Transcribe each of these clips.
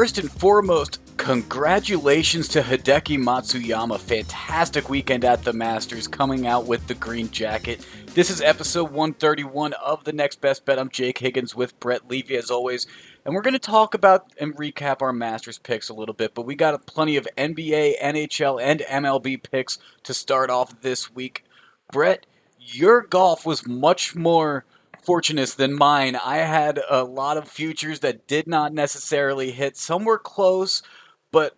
First and foremost, congratulations to Hideki Matsuyama. Fantastic weekend at the Masters, coming out with the green jacket. This is episode 131 of The Next Best Bet. I'm Jake Higgins with Brett Levy, as always. And we're going to talk about and recap our Masters picks a little bit, but we got plenty of NBA, NHL, and MLB picks to start off this week. Brett, your golf was much more fortunate than mine. I had a lot of futures that did not necessarily hit. Some were close, but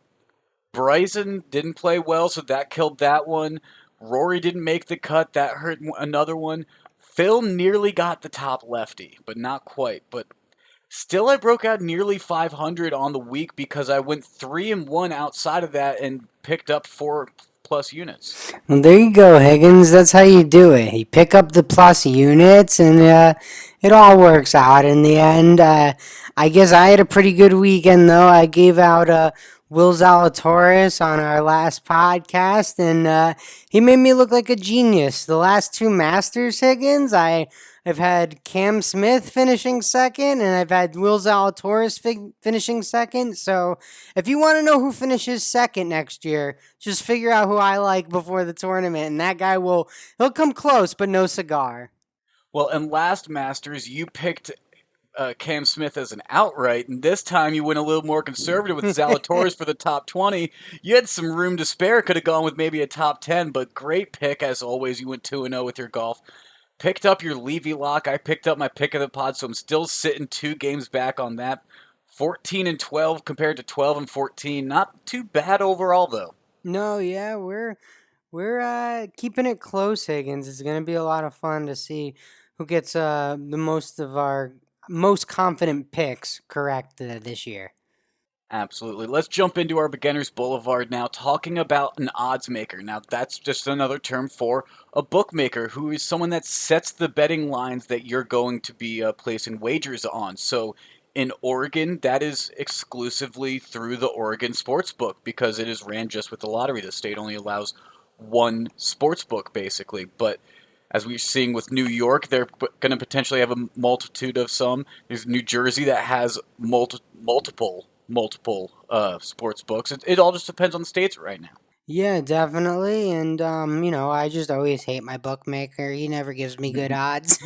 Bryson didn't play well, so that killed that one. Rory didn't make the cut, that hurt another one. Phil nearly got the top lefty, but not quite. But still, I broke out nearly 500 on the week because I went 3-1 outside of that and picked up 4+ units. Well, there you go, Higgins. That's how you do it. You pick up the plus units, and it all works out in the end. I guess I had a pretty good weekend, though. I gave out Will Zalatoris on our last podcast, and he made me look like a genius. The last two Masters, Higgins, I've had Cam Smith finishing second, and I've had Will Zalatoris finishing second. So if you want to know who finishes second next year, just figure out who I like before the tournament, and that guy he'll come close, but no cigar. Well, and last Masters, you picked Cam Smith as an outright, and this time you went a little more conservative with Zalatoris for the top 20. You had some room to spare, could have gone with maybe a top 10, but great pick as always. You went 2-0 with your golf. Picked up your Levy lock. I picked up my pick of the pod, so I'm still sitting 2 games back on that. 14-12 compared to 12-14. Not too bad overall, though. No, yeah, we're keeping it close, Higgins. It's going to be a lot of fun to see who gets the most of our most confident picks correct this year. Absolutely. Let's jump into our Beginner's Boulevard now, talking about an odds maker. Now, that's just another term for a bookmaker, who is someone that sets the betting lines that you're going to be placing wagers on. So in Oregon, that is exclusively through the Oregon Sportsbook, because it is ran just with the lottery. The state only allows one sportsbook, basically. But as we're seeing with New York, they're going to potentially have a multitude of some. There's New Jersey that has multiple sports books. It all just depends on the states right now. Yeah, definitely. And, I just always hate my bookmaker. He never gives me good odds.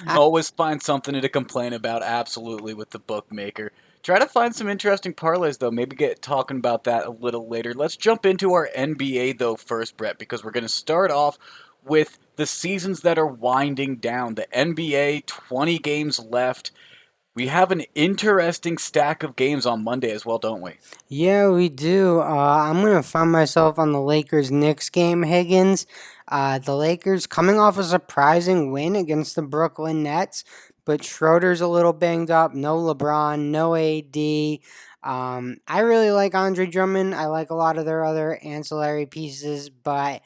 Always find something to complain about, absolutely, with the bookmaker. Try to find some interesting parlays, though. Maybe get talking about that a little later. Let's jump into our NBA, though, first, Brett, because we're going to start off with the seasons that are winding down. The NBA, 20 games left. We have an interesting stack of games on Monday as well, don't we? Yeah, we do. I'm going to find myself on the Lakers-Knicks game, Higgins. The Lakers coming off a surprising win against the Brooklyn Nets, but Schroeder's a little banged up. No LeBron, no AD. I really like Andre Drummond. I like a lot of their other ancillary pieces, but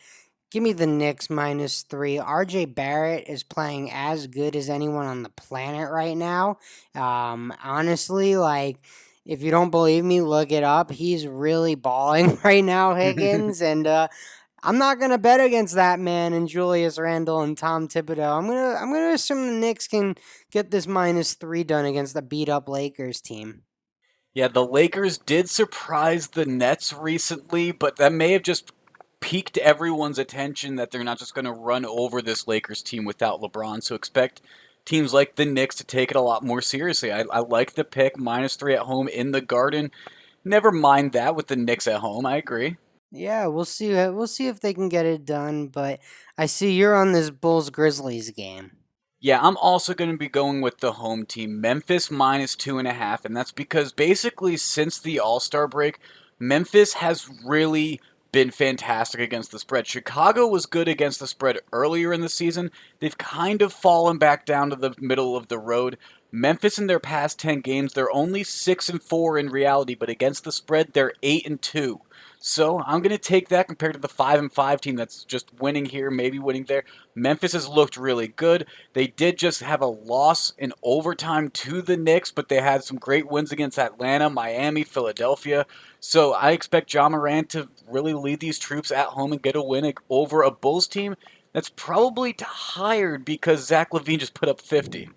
give me the Knicks -3. RJ Barrett is playing as good as anyone on the planet right now. Honestly, if you don't believe me, look it up. He's really balling right now, Higgins, and I'm not gonna bet against that man and Julius Randle and Tom Thibodeau. I'm gonna assume the Knicks can get this -3 done against the beat up Lakers team. Yeah, the Lakers did surprise the Nets recently, but that may have just piqued everyone's attention that they're not just going to run over this Lakers team without LeBron. So expect teams like the Knicks to take it a lot more seriously. I like the pick, -3 at home in the Garden. Never mind that with the Knicks at home. I agree. Yeah, we'll see. We'll see if they can get it done. But I see you're on this Bulls Grizzlies game. Yeah, I'm also going to be going with the home team, Memphis -2.5, and that's because basically since the All-Star break, Memphis has really been fantastic against the spread. Chicago was good against the spread earlier in the season. They've kind of fallen back down to the middle of the road. Memphis in their past 10 games, they're only 6-4 in reality, but against the spread, they're 8-2. So I'm going to take that compared to the 5-5 team that's just winning here, maybe winning there. Memphis has looked really good. They did just have a loss in overtime to the Knicks, but they had some great wins against Atlanta, Miami, Philadelphia. So I expect Ja Morant to really lead these troops at home and get a win over a Bulls team that's probably tired because Zach LaVine just put up 50.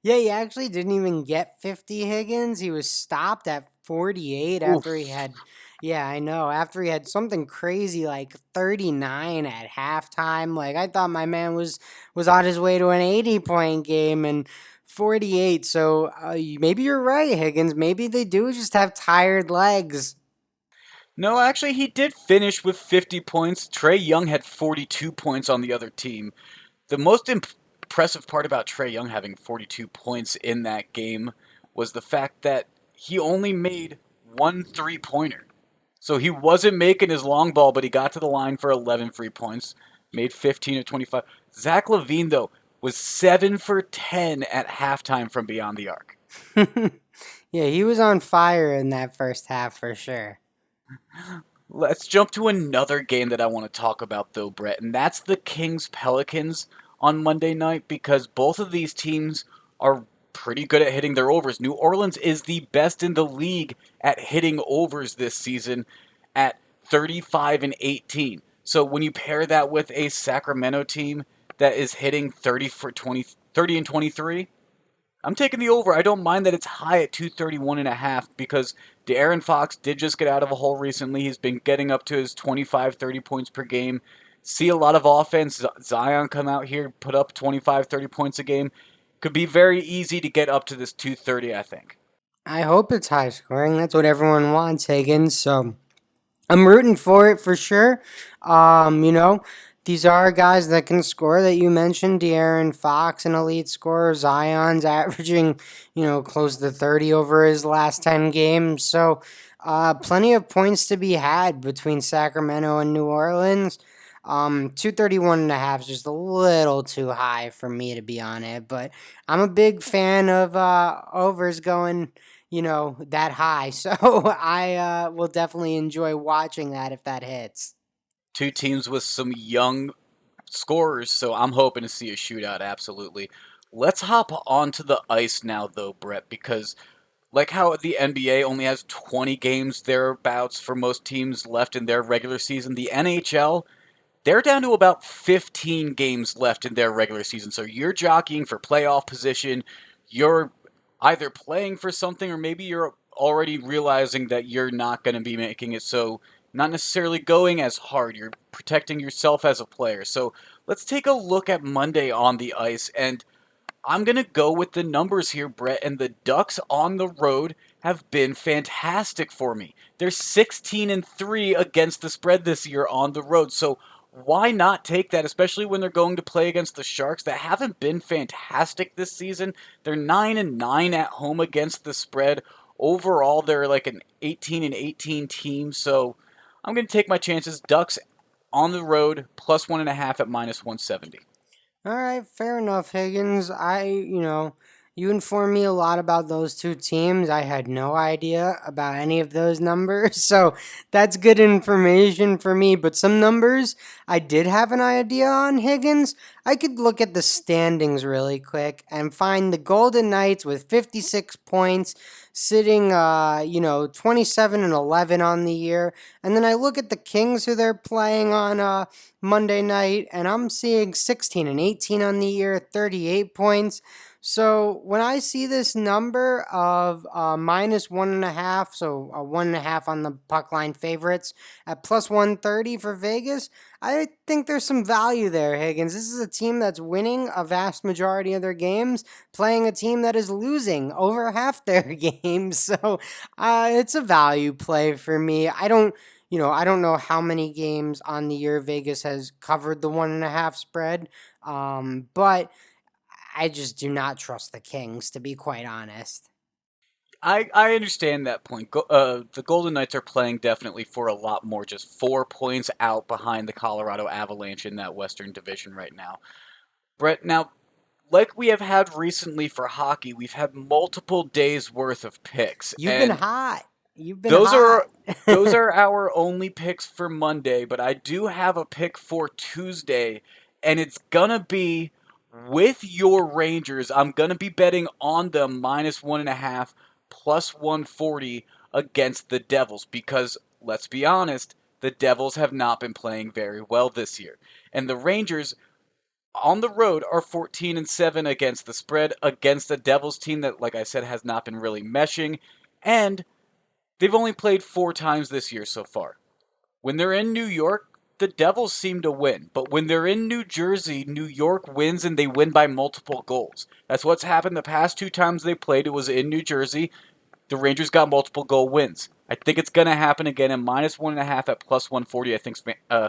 Yeah, he actually didn't even get 50 Higgins. He was stopped at 48 after he Oof. had, yeah, I know, after he had something crazy like 39 at halftime. Like I thought my man was on his way to an 80-point game and 48. So maybe you're right, Higgins. Maybe they do just have tired legs. No, actually, he did finish with 50 points. Trey Young had 42 points on the other team. The most impressive part about Trey Young having 42 points in that game was the fact that he only made one three-pointer. So he wasn't making his long ball, but he got to the line for 11 free points, made 15 of 25. Zach LaVine, though, was 7 for 10 at halftime from beyond the arc. Yeah, he was on fire in that first half for sure. Let's jump to another game that I want to talk about, though, Brett, and that's the Kings Pelicans on Monday night because both of these teams are pretty good at hitting their overs. New Orleans is the best in the league at hitting overs this season at 35 and 18. So when you pair that with a Sacramento team that is hitting 30 for 20, 30 and 23, I'm taking the over. I don't mind that it's high at 231 and a half because De'Aaron Fox did just get out of a hole recently. He's been getting up to his 25, 30 points per game. See a lot of offense. Zion come out here, put up 25, 30 points a game. Could be very easy to get up to this 230, I think. I hope it's high scoring. That's what everyone wants, Higgins. So I'm rooting for it for sure. You know, these are guys that can score that you mentioned. De'Aaron Fox, an elite scorer. Zion's averaging, close to 30 over his last 10 games. So, plenty of points to be had between Sacramento and New Orleans. 231 and a half is just a little too high for me to be on it, but I'm a big fan of overs going that high. So I will definitely enjoy watching that if that hits. Two teams with some young scorers, so I'm hoping to see a shootout, absolutely. Let's hop onto the ice now, though, Brett, because like how the NBA only has 20 games thereabouts for most teams left in their regular season, the NHL, they're down to about 15 games left in their regular season. So you're jockeying for playoff position. You're either playing for something or maybe you're already realizing that you're not going to be making it. So not necessarily going as hard. You're protecting yourself as a player. So let's take a look at Monday on the ice. And I'm going to go with the numbers here, Brett. And the Ducks on the road have been fantastic for me. They're 16 and 3 against the spread this year on the road. So why not take that, especially when they're going to play against the Sharks that haven't been fantastic this season? They're 9 and 9 at home against the spread. Overall, they're like an 18 and 18 team. So I'm going to take my chances. Ducks on the road, plus 1.5 at minus 170. All right, fair enough, Higgins. You informed me a lot about those two teams. I had no idea about any of those numbers. So that's good information for me. But some numbers I did have an idea on, Higgins. I could look at the standings really quick and find the Golden Knights with 56 points, sitting, 27 and 11 on the year. And then I look at the Kings who they're playing on, Monday night, and I'm seeing 16 and 18 on the year, 38 points. So when I see this number of minus 1.5, so 1.5 on the puck line favorites at plus 130 for Vegas, I think there's some value there, Higgins. This is a team that's winning a vast majority of their games, playing a team that is losing over half their games. So it's a value play for me. I don't know how many games on the year Vegas has covered the 1.5 spread, but I just do not trust the Kings, to be quite honest. I understand that point. The Golden Knights are playing definitely for a lot more, just 4 points out behind the Colorado Avalanche in that Western Division right now. Brett, now, like we have had recently for hockey, we've had multiple days worth of picks, You've been and hot. You've been those hot. are those are our only picks for Monday. But I do have a pick for Tuesday, and it's gonna be with your Rangers. I'm gonna be betting on them minus 1.5 plus 140 against the Devils because let's be honest, the Devils have not been playing very well this year, and the Rangers on the road are 14-7 against the spread against a Devils team that, like I said, has not been really meshing, and they've only played 4 times this year so far. When they're in New York, the Devils seem to win, but when they're in New Jersey, New York wins and they win by multiple goals. That's what's happened the past 2 times they played. It was in New Jersey. The Rangers got multiple goal wins. I think it's going to happen again, and -1.5 at +140, I think is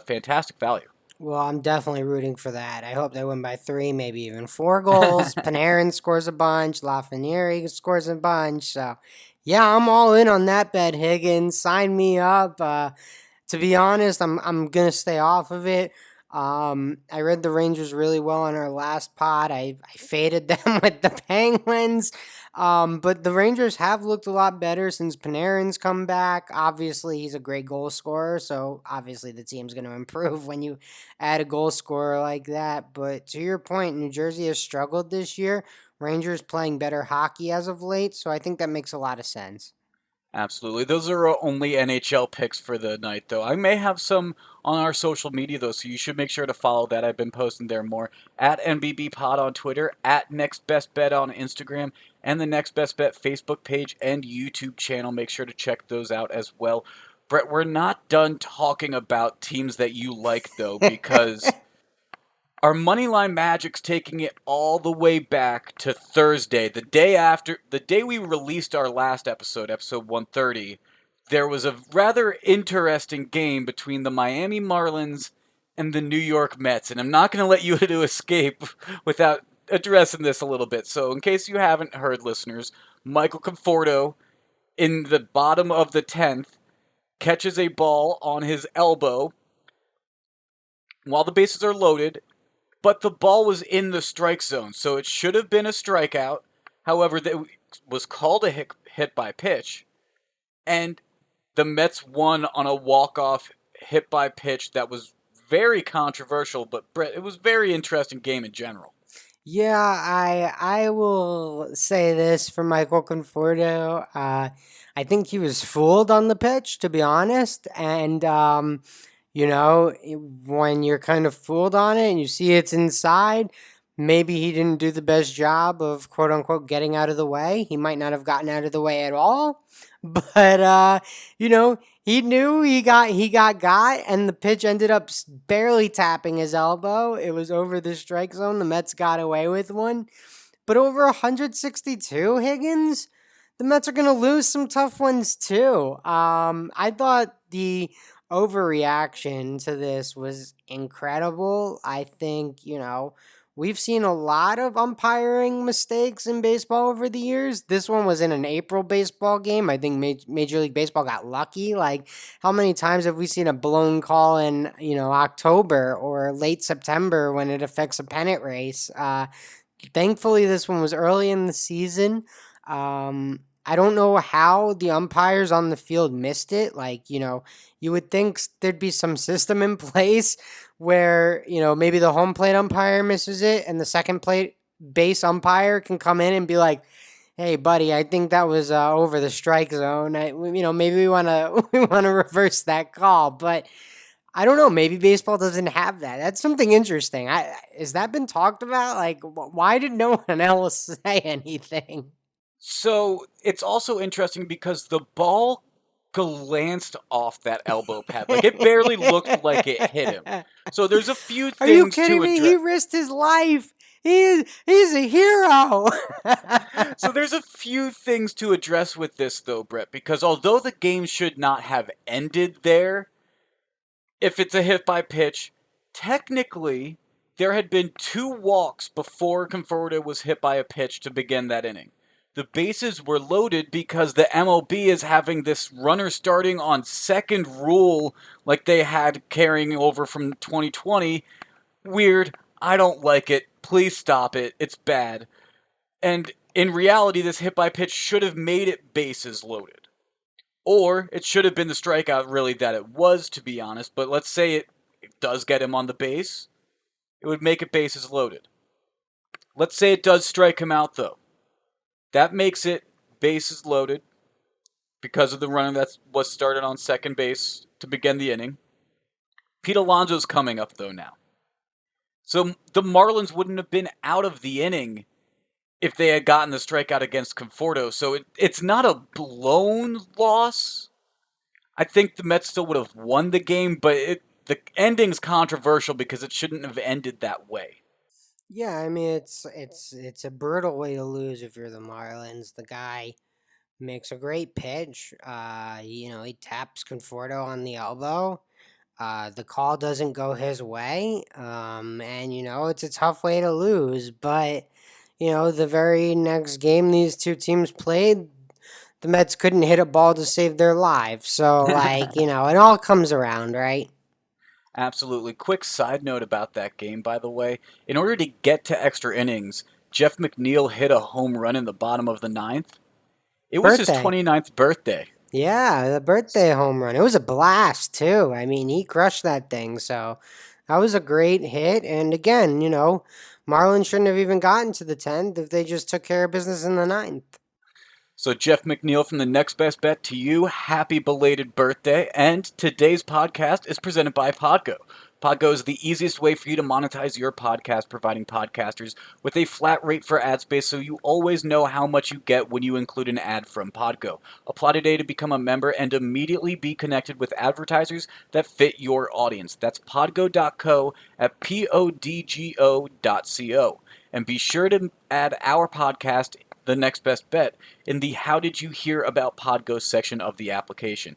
fantastic value. Well, I'm definitely rooting for that. I hope they win by 3, maybe even 4 goals. Panarin scores a bunch. Lafreniere scores a bunch. So, yeah, I'm all in on that bet, Higgins. Sign me up. To be honest, I'm gonna stay off of it. I read the Rangers really well on our last pod. I faded them with the Penguins. But the Rangers have looked a lot better since Panarin's come back. Obviously, he's a great goal scorer, so obviously the team's going to improve when you add a goal scorer like that. But to your point, New Jersey has struggled this year. Rangers playing better hockey as of late, so I think that makes a lot of sense. Absolutely. Those are our only NHL picks for the night, though. I may have some on our social media, though, so you should make sure to follow that. I've been posting there more at NBB Pod on Twitter, at Next Best Bet on Instagram, and the Next Best Bet Facebook page and YouTube channel. Make sure to check those out as well. Brett, we're not done talking about teams that you like, though, because our Moneyline Magic's taking it all the way back to Thursday, the day we released our last episode, episode 130. There was a rather interesting game between the Miami Marlins and the New York Mets, and I'm not going to let you to escape without addressing this a little bit. So, in case you haven't heard, listeners, Michael Conforto in the bottom of the 10th catches a ball on his elbow while the bases are loaded, but the ball was in the strike zone, so it should have been a strikeout. However, it was called a hit by pitch, and the Mets won on a walk-off hit by pitch that was very controversial, but Brett, it was a very interesting game in general. Yeah, I will say this for Michael Conforto. I think he was fooled on the pitch, to be honest. And when you're kind of fooled on it and you see it's inside, maybe he didn't do the best job of quote unquote getting out of the way. He might not have gotten out of the way at all. But he knew he got, and the pitch ended up barely tapping his elbow. It was over the strike zone. The Mets got away with one, but over 162 Higgins. The Mets are going to lose some tough ones too. I thought the overreaction to this was incredible. I think, we've seen a lot of umpiring mistakes in baseball over the years. This one was in an April baseball game. I think Major League Baseball got lucky. Like, how many times have we seen a blown call in, October or late September when it affects a pennant race? Thankfully, this one was early in the season. I don't know how the umpires on the field missed it. Like, you would think there'd be some system in place where, maybe the home plate umpire misses it and the second plate base umpire can come in and be like, "Hey, buddy, I think that was over the strike zone. Maybe we want to we want to reverse that call." But I don't know. Maybe baseball doesn't have that. That's something interesting. Has that been talked about? Like, why did no one else say anything? So it's also interesting because the ball glanced off that elbow pad. Like it barely looked like it hit him. So there's a few Are you things kidding to me? He address. risked his life. He's a hero. So there's a few things to address with this though, Brett, because although the game should not have ended there, if it's a hit by pitch, technically there had been 2 walks before Conforto was hit by a pitch to begin that inning. The bases were loaded because the MLB is having this runner starting on second rule like they had carrying over from 2020. Weird. I don't like it. Please stop it. It's bad. And in reality, this hit by pitch should have made it bases loaded. Or it should have been the strikeout, really, that it was, to be honest. But let's say it does get him on the base. It would make it bases loaded. Let's say it does strike him out, though. That makes it bases loaded because of the runner that was started on second base to begin the inning. Pete Alonso's coming up, though, now. So the Marlins wouldn't have been out of the inning if they had gotten the strikeout against Conforto. So it's not a blown loss. I think the Mets still would have won the game, but the ending's controversial because it shouldn't have ended that way. Yeah, I mean it's a brutal way to lose if you're the Marlins. The guy makes a great pitch. He taps Conforto on the elbow. The call doesn't go his way. And it's a tough way to lose. But the very next game these two teams played, the Mets couldn't hit a ball to save their lives. So it all comes around, right? Absolutely. Quick side note about that game, by the way. In order to get to extra innings, Jeff McNeil hit a home run in the bottom of the ninth. It was his Birthday. 29th birthday. Yeah, the birthday home run. It was a blast too. I mean, he crushed that thing. So that was a great hit. And again, Marlins shouldn't have even gotten to the 10th if they just took care of business in the ninth. So, Jeff McNeil from the Next Best Bet to you, happy belated birthday. And today's podcast is presented by Podgo. Podgo is the easiest way for you to monetize your podcast, providing podcasters with a flat rate for ad space so you always know how much you get when you include an ad from Podgo. Apply today to become a member and immediately be connected with advertisers that fit your audience. That's podgo.co at podgo.co. And be sure to add our podcast, The Next Best Bet, in the How Did You Hear About Podgo section of the application.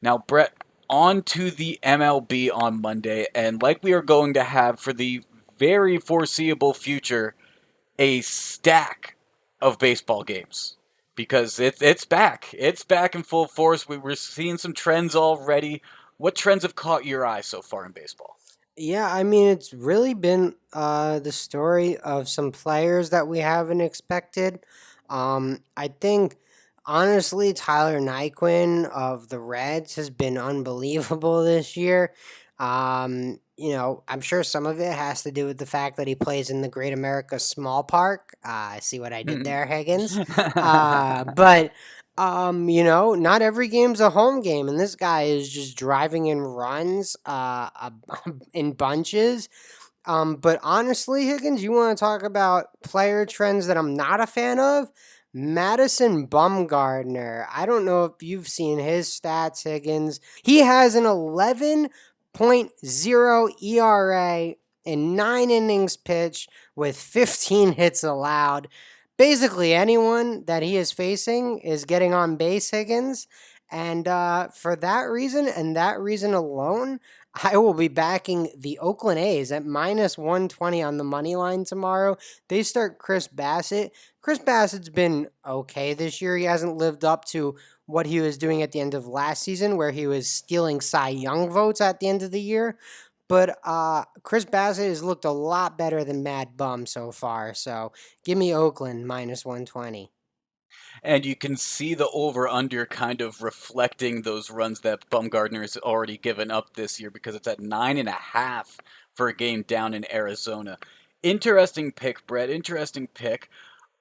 Now, Brett, on to the MLB on Monday, and like we are going to have for the very foreseeable future, a stack of baseball games. Because it's back. It's back in full force. We're seeing some trends already. What trends have caught your eye so far in baseball? Yeah, I mean, it's really been the story of some players that we haven't expected. I think, honestly, Tyler Nyquin of the Reds has been unbelievable this year. I'm sure some of it has to do with the fact that he plays in the Great America Small Park. I see what I did there, Higgins. But not every game's a home game, and this guy is just driving in runs in bunches. But honestly, Higgins, you want to talk about player trends that I'm not a fan of? Madison Bumgarner. I don't know if you've seen his stats, Higgins. He has an 11.0 ERA in 9 innings pitched with 15 hits allowed. Basically, anyone that he is facing is getting on base, Higgins. And for that reason and that reason alone, I will be backing the Oakland A's at minus 120 on the money line tomorrow. They start Chris Bassett. Chris Bassett's been okay this year. He hasn't lived up to what he was doing at the end of last season, where he was stealing Cy Young votes at the end of the year. But Chris Bassett has looked a lot better than Mad Bum so far. So give me Oakland minus 120. And you can see the over-under kind of reflecting those runs that Bumgarner has already given up this year because it's at 9.5 for a game down in Arizona. Interesting pick, Brett. Interesting pick.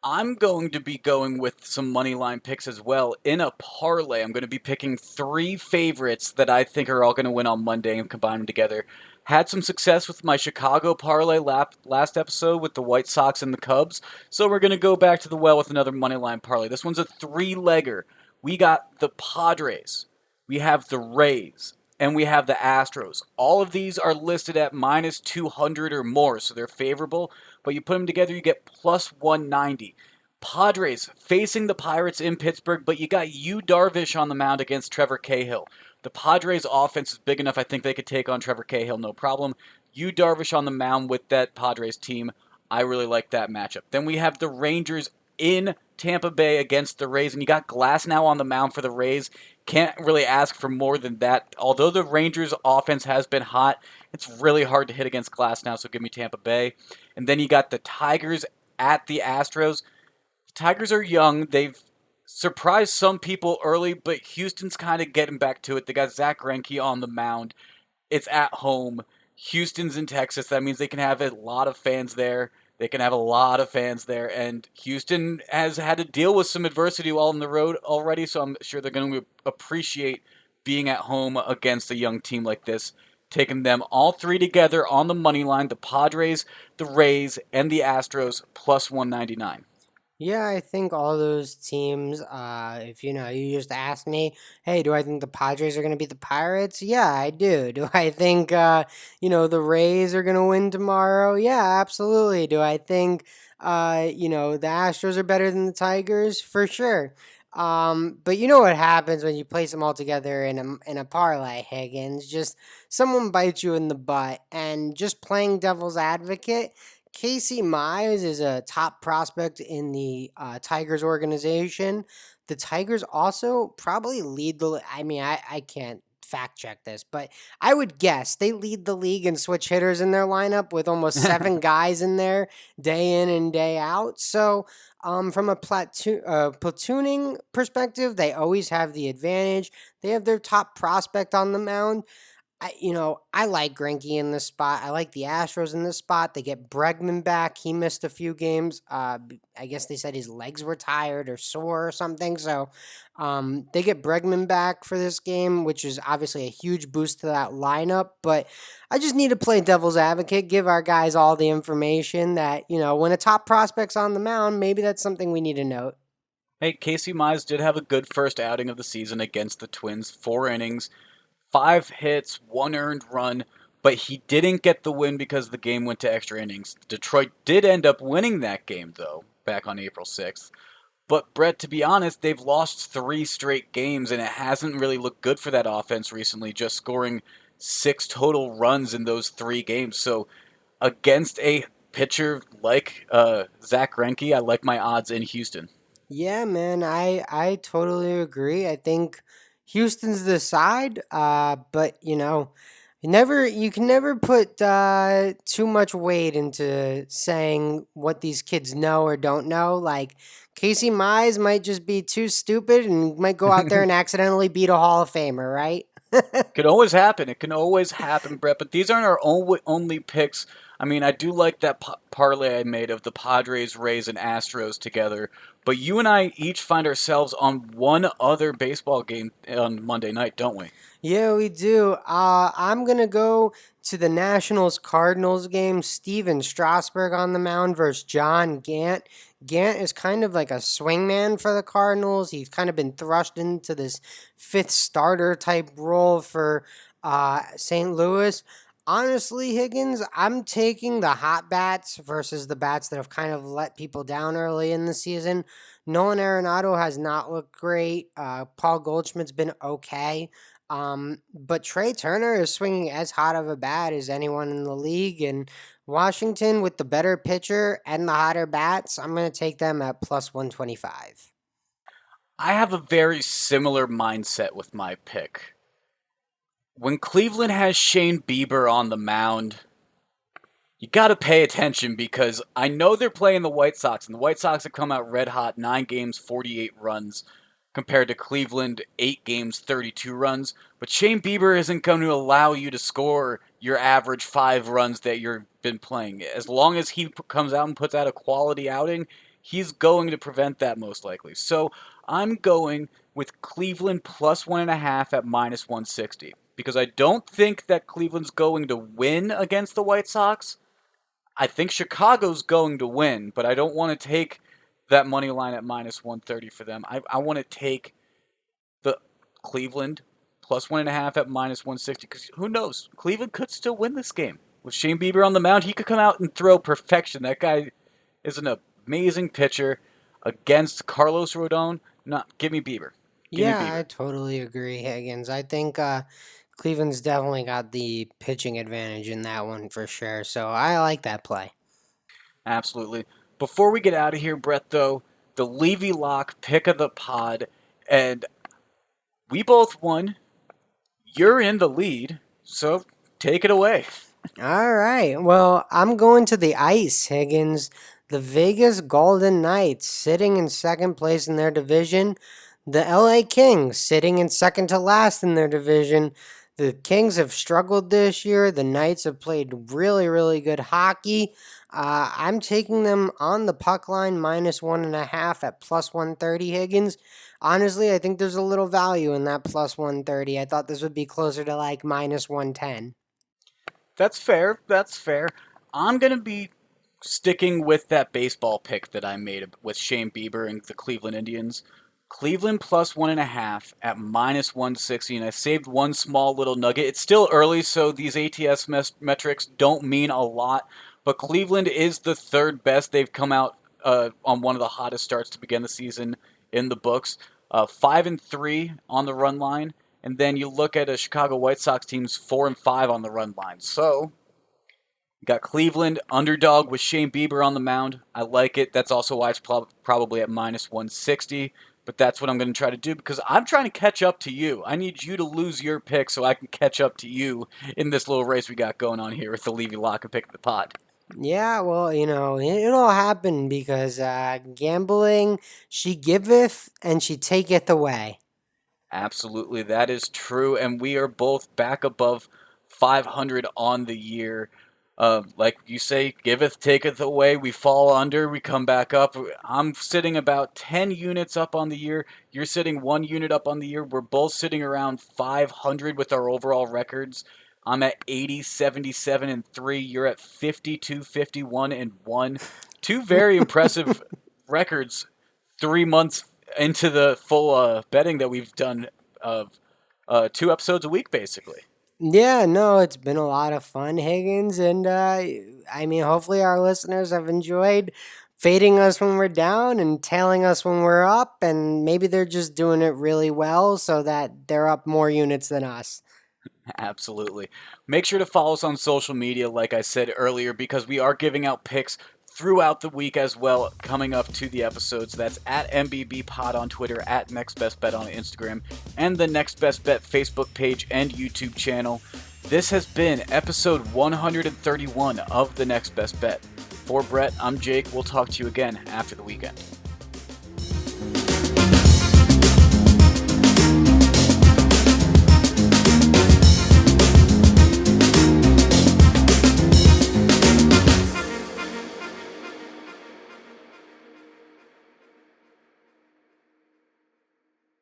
I'm going to be going with some money line picks as well in a parlay. I'm going to be picking three favorites that I think are all going to win on Monday and combine them together. Had some success with my Chicago parlay last episode with the White Sox and the Cubs, so we're going to go back to the well with another money line parlay. This one's a three-legger. We got the Padres, we have the Rays, and we have the Astros. All of these are listed at minus 200 or more, so they're favorable, but you put them together, you get plus 190. Padres facing the Pirates in Pittsburgh, but you got Yu Darvish on the mound against Trevor Cahill. The Padres offense is big enough, I think they could take on Trevor Cahill, no problem. Yu Darvish on the mound with that Padres team, I really like that matchup. Then we have the Rangers in Tampa Bay against the Rays, and you got Glass now on the mound for the Rays. Can't really ask for more than that. Although the Rangers offense has been hot, it's really hard to hit against Glass now, so give me Tampa Bay. And then you got the Tigers at the Astros. The Tigers are young. They've surprised some people early, but Houston's kind of getting back to it. They got Zach Greinke on the mound. It's at home. Houston's in Texas. That means they can have a lot of fans there. They can have a lot of fans there. And Houston has had to deal with some adversity while on the road already, so I'm sure they're going to appreciate being at home against a young team like this. taking them all three together on the money line, the Padres, the Rays, and the Astros, plus 199. Yeah, I think all those teams, if you just asked me, hey, do I think the Padres are going to beat the Pirates? Yeah, I do. Do I think, the Rays are going to win tomorrow? Yeah, absolutely. Do I think, the Astros are better than the Tigers? For sure. But you know what happens when you place them all together in a parlay, Higgins? Just someone bites you in the butt, and just playing devil's advocate. Casey Mize is a top prospect in the Tigers organization. The Tigers also probably lead the. I mean, I can't fact check this, but I would guess they lead the league in switch hitters in their lineup with almost seven guys in there day in and day out. So, from a platooning perspective, they always have the advantage. They have their top prospect on the mound. I like Greinke in this spot. I like the Astros in this spot. They get Bregman back. He missed a few games. I guess they said his legs were tired or sore or something. So they get Bregman back for this game, which is obviously a huge boost to that lineup. But I just need to play devil's advocate, give our guys all the information that, when a top prospect's on the mound, maybe that's something we need to note. Hey, Casey Mize did have a good first outing of the season against the Twins, 4 innings, 5 hits, 1 earned run, but he didn't get the win because the game went to extra innings. Detroit did end up winning that game, though, back on April 6th. But, Brett, to be honest, they've lost 3 straight games, and it hasn't really looked good for that offense recently, just scoring 6 total runs in those 3 games. So, against a pitcher like Zach Greinke, I like my odds in Houston. Yeah, man, I totally agree. I think Houston's the side, but you can never put too much weight into saying what these kids know or don't know. Like Casey Mize might just be too stupid and might go out there and accidentally beat a Hall of Famer, right? Could always happen. It can always happen, Brett. But these aren't our only picks. I mean, I do like that parlay I made of the Padres, Rays, and Astros together. But you and I each find ourselves on one other baseball game on Monday night, don't we? Yeah, we do. I'm going to go to the Nationals Cardinals game. Steven Strasburg on the mound versus John Gant. Gant is kind of like a swingman for the Cardinals. He's kind of been thrust into this fifth starter type role for St. Louis. Honestly, Higgins, I'm taking the hot bats versus the bats that have kind of let people down early in the season. Nolan Arenado has not looked great. Paul Goldschmidt's been okay. But Trey Turner is swinging as hot of a bat as anyone in the league. And Washington, with the better pitcher and the hotter bats, I'm going to take them at plus 125. I have a very similar mindset with my pick. When Cleveland has Shane Bieber on the mound, you got to pay attention because I know they're playing the White Sox, and the White Sox have come out red hot, 9 games, 48 runs, compared to Cleveland, 8 games, 32 runs. But Shane Bieber isn't going to allow you to score your average 5 runs that you've been playing. As long as he comes out and puts out a quality outing, he's going to prevent that most likely. So I'm going with Cleveland plus 1.5 at minus 160 because I don't think that Cleveland's going to win against the White Sox. I think Chicago's going to win, but I don't want to take that money line at minus 130 for them. I want to take the Cleveland plus 1.5 at minus 160 because who knows? Cleveland could still win this game. With Shane Bieber on the mound, he could come out and throw perfection. That guy is an amazing pitcher against Carlos Rodon. Not give me Bieber. Give me Yeah, I Bieber. totally agree, Higgins. I think Cleveland's definitely got the pitching advantage in that one for sure. So I like that play. Absolutely. Before we get out of here, Brett, though, the Levy Lock pick of the pod, and we both won. You're in the lead, so take it away. All right. Well, I'm going to the ice, Higgins. The Vegas Golden Knights sitting in second place in their division. The LA Kings sitting in second to last in their division. The Kings have struggled this year. The Knights have played really, really good hockey. I'm taking them on the puck line minus 1.5 at plus 130, Higgins. Honestly, I think there's a little value in that plus 130. I thought this would be closer to like minus 110. That's fair. That's fair. I'm gonna be sticking with that baseball pick that I made with Shane Bieber and the Cleveland Indians. Cleveland plus 1.5 at minus 160, and I saved one small little nugget. It's still early, so these ATS metrics don't mean a lot, but Cleveland is the third best. They've come out on one of the hottest starts to begin the season in the books. 5-3 on the run line, and then you look at a Chicago White Sox team's 4-5 on the run line. So got Cleveland underdog with Shane Bieber on the mound. I like it. That's also why it's probably at minus 160. But that's what I'm going to try to do because I'm trying to catch up to you. I need you to lose your pick so I can catch up to you in this little race we got going on here with the Levy Lock and Pick of the Pot. Yeah, well, it'll happen because gambling, she giveth and she taketh away. Absolutely, that is true. And we are both back above 500 on the year. Like you say, giveth, taketh away. We fall under, we come back up. I'm sitting about 10 units up on the year. You're sitting 1 unit up on the year. We're both sitting around 500 with our overall records. I'm at 80, 77, and 3. You're at 52, 51, and 1. Two very impressive records 3 months into the full betting that we've done of 2 episodes a week, basically. Yeah, no, it's been a lot of fun, Higgins, and hopefully our listeners have enjoyed fading us when we're down and tailing us when we're up, and maybe they're just doing it really well so that they're up more units than us. Absolutely. Make sure to follow us on social media, like I said earlier, because we are giving out picks throughout the week as well, coming up to the episodes. That's at MBB Pod on Twitter, at Next Best Bet on Instagram, and the Next Best Bet Facebook page and YouTube channel. This has been episode 131 of the Next Best Bet. For Brett, I'm Jake. We'll talk to you again after the weekend.